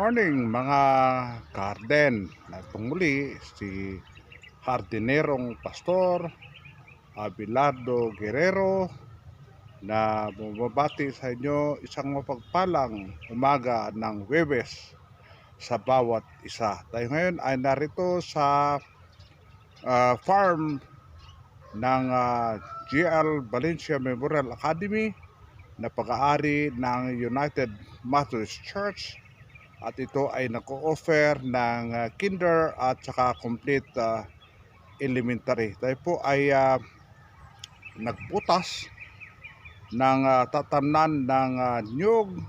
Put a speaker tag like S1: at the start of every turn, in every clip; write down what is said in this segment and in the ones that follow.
S1: morning mga garden. Itong muli si Hardinerong Pastor Abelardo Guerrero na bumabati sa inyo isang mapagpalang umaga ng Huwebes sa bawat isa. Tayo ngayon ay narito sa farm ng GL Valencia Memorial Academy na pag-aari ng United Methodist Church. At ito ay nag-o-offer ng kinder at saka complete elementary. Tayo po ay nagputas ng tatamnan ng niyog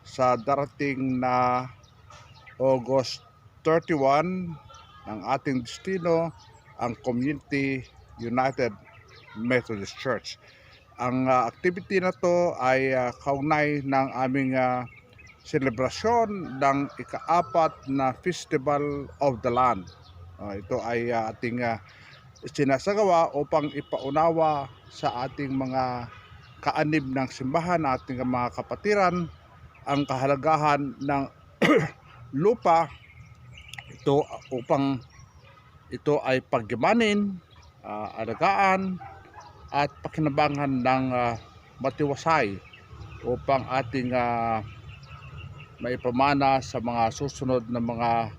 S1: sa darating na August 31 ng ating destino, ang Community United Methodist Church. Ang activity na to ay kaugnay ng aming selebrasyon ng ika-4 na Festival of the Land. Ito ay ating sinasagawa upang ipaunawa sa ating mga kaanib ng simbahan, ating mga kapatiran, ang kahalagahan ng lupa ito upang ito ay paggimanin, alagaan at pakinabangan ng matiwasay upang ating maipamana sa mga susunod na mga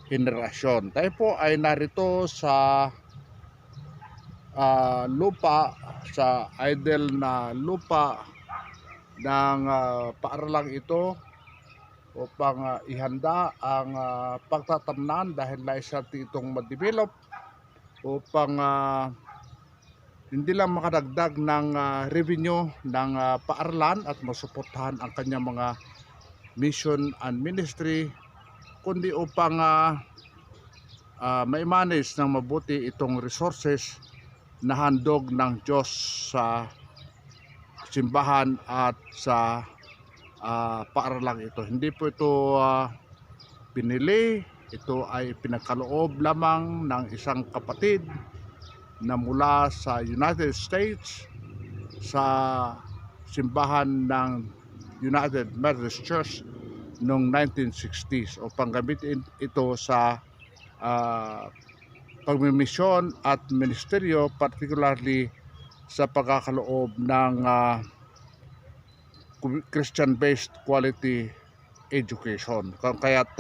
S1: henerasyon. Tayo po ay narito sa lupa, sa idle na lupa ng paaralang ito upang ihanda ang pagtatamnan dahil nais natin itong ma-develop upang hindi lang makadagdag ng revenue ng paaralan at masuportahan ang kanyang mga mission and ministry, kundi upang ma-manage ng mabuti itong resources na handog ng Diyos sa simbahan at sa paaralang ito. Hindi po ito pinili, ito ay pinagkaloob lamang ng isang kapatid na mula sa United States sa simbahan ng United Methodist Church noong 1960s upang gamitin ito sa pagmimisyon at ministeryo, particularly sa pagkakaloob ng Christian-based quality education. Kaya't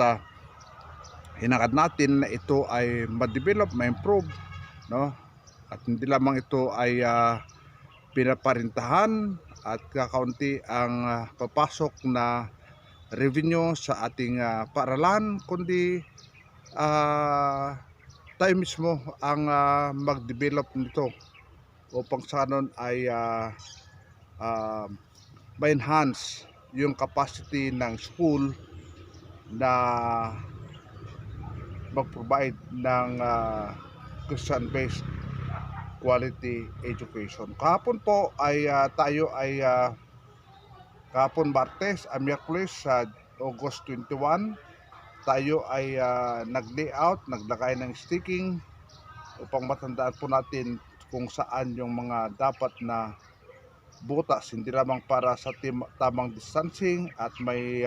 S1: hinangad natin na ito ay ma-develop, ma-improve, no? At hindi lamang ito ay pinaparintahan at kakaunti ang papasok na revenue sa ating paaralan, kundi tayo mismo ang mag-develop nito upang sa kanon ay ma-enhance yung capacity ng school na mag-provide ng Christian-based quality education. Kahapon po ay tayo ay kahapon Martes, Miyerkules sa August 21, tayo ay nag-layout, naglagay ng sticking upang matandaan po natin kung saan yung mga dapat na butas, hindi lamang para sa tamang distancing at may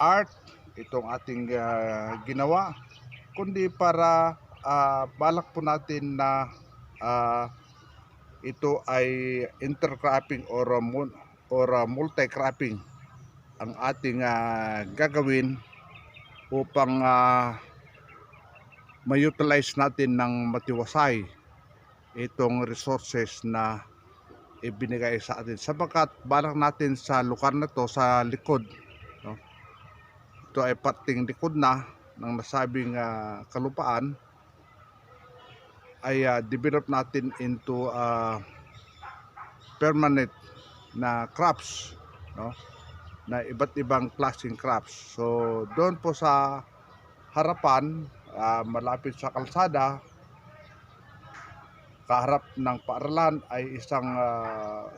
S1: art itong ating ginawa, kundi para balak po natin na ito ay intercropping or multi-cropping ang ating gagawin upang ma-utilize natin ng matiwasay itong resources na ibinigay sa atin, sapagkat balak natin sa lugar na to sa likod, no? Ito ay parting likod na ng nasabing kalupaan ay develop natin into permanent na crops, no? Na iba't ibang klaseng crops. So doon po sa harapan, malapit sa kalsada, kaharap ng paaralan ay isang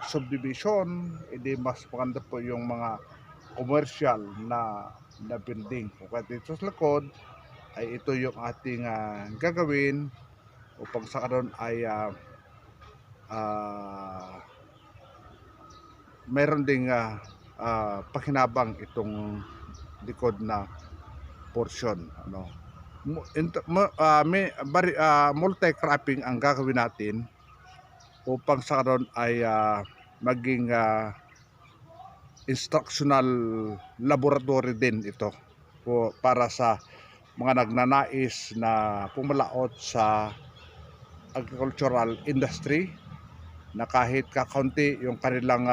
S1: subdivision. Hindi mas maganda po yung mga commercial na building. Kaya dito sa likod ay ito yung ating gagawin upang sa karon ay meron ding pakinabang itong likod na portion, ano. Multi-cropping ang gagawin natin upang sa karon ay maging instructional laboratory din ito para sa mga nagnanais na pumalaot sa agricultural industry na kahit kakaunti yung kanilang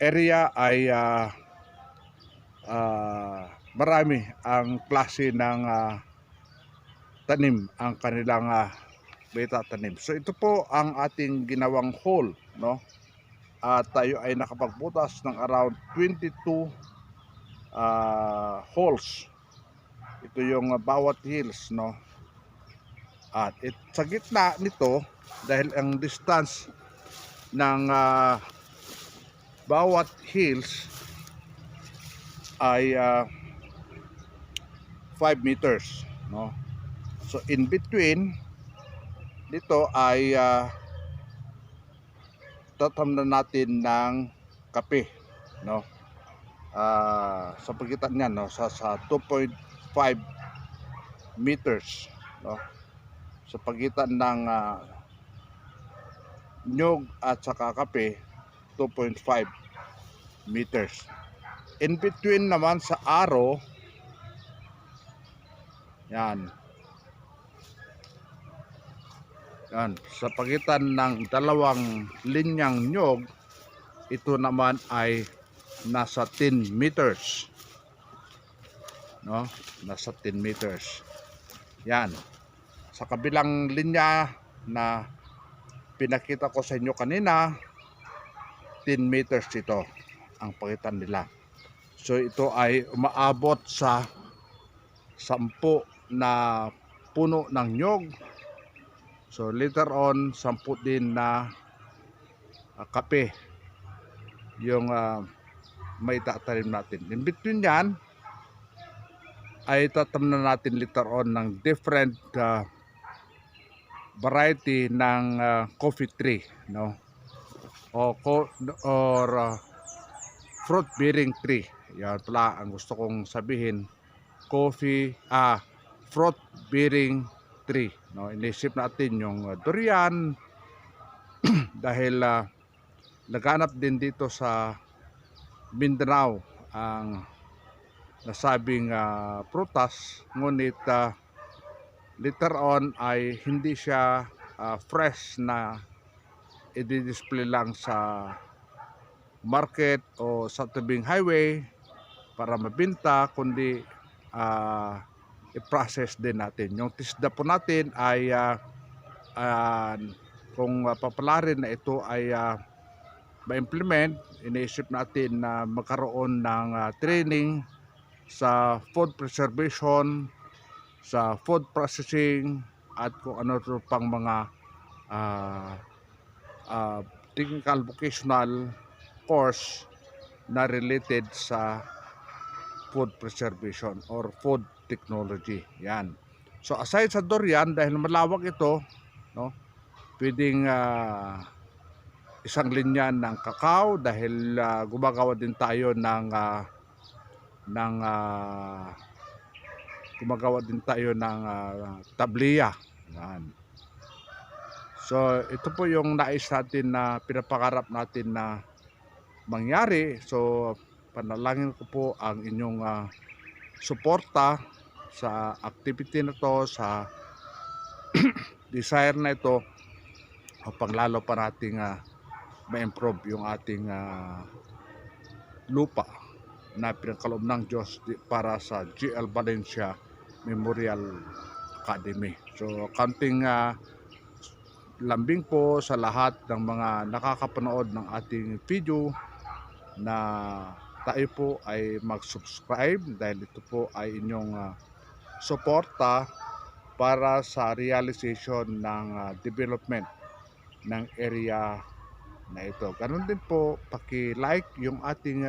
S1: area ay marami ang klase ng tanim ang kanilang beta tanim. So ito po ang ating ginawang hole, no? At tayo ay nakapagbutas ng around 22 holes. Ito yung bawat hills, no? At sa gitna nito, dahil ang distance ng bawat hills ay 5 meters, no? So in between dito ay tatamnan natin ng kape, no? Sa pagitan niyan, no, sa 2.5 meters, no? Sa pagitan ng nyog at saka kape, 2.5 meters. In between naman sa arrow, yan, sa pagitan ng dalawang linyang nyog, ito naman ay nasa 10 meters, no? Nasa 10 meters. Yan. Sa kabilang linya na pinakita ko sa inyo kanina, 10 meters ito ang pagitan nila. So ito ay umaabot sa 10 na puno ng nyog. So later on, 10 din na kape yung may tatanim natin. In between yan, ay tatamnan natin later on ng different variety ng coffee tree, no? Or fruit bearing tree. Yan pala ang gusto kong sabihin. Fruit bearing tree, no? Inisip natin yung durian dahil laganap din dito sa Mindanao ang nasabing prutas, ngunit later on ay hindi siya fresh na i-display lang sa market o sa tabing highway para mabenta, kundi i-process din natin. Yung tisda po natin ay kung papalarin na ito ay ma-implement, iniisip natin na magkaroon ng training sa food preservation, sa food processing, at kung ano pang mga technical vocational course na related sa food preservation or food technology. Yan. So aside sa durian, dahil malawak ito, no, pwedeng isang linya ng kakao dahil gumagawa din tayo ng tabliya. Yan. So ito po yung nais natin na pinapangarap natin na mangyari. So panalangin ko po ang inyong suporta sa activity na to, sa desire na ito, upang lalo pa nating ma-improve yung ating lupa na pinagkaloob ng Diyos para sa GL Valencia Memorial Academy. So counting lambing po sa lahat ng mga nakakapanood ng ating video na tayo po ay mag-subscribe dahil ito po ay inyong suporta para sa realization ng development ng area na ito. Ganun din po, paki-like yung ating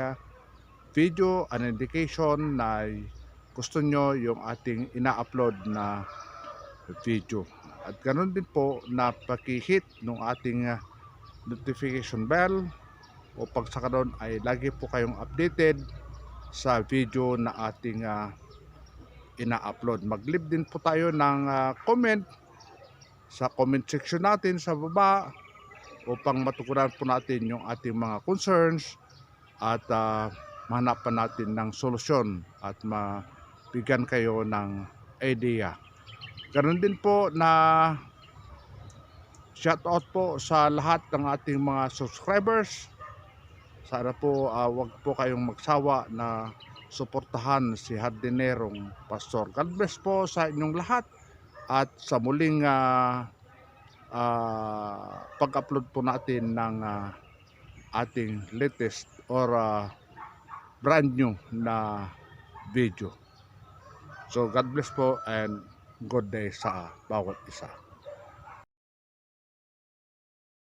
S1: video, an indication na gusto nyo yung ating ina-upload na video. At ganun din po na paki-hit ng ating notification bell upang sa kanon ay lagi po kayong updated sa video na ating ina-upload. Mag-leave din po tayo ng comment sa comment section natin sa baba upang matukunan po natin yung ating mga concerns at mahanapan natin ng solusyon at mabigyan kayo ng idea. Ganoon din po na shoutout po sa lahat ng ating mga subscribers. Sana po wag po kayong magsawa na suportahan si Hardinerong Pastor. God bless po sa inyong lahat at sa muling pag-upload po natin ng ating latest or brand new na video. So God bless po and good day sa bawat isa.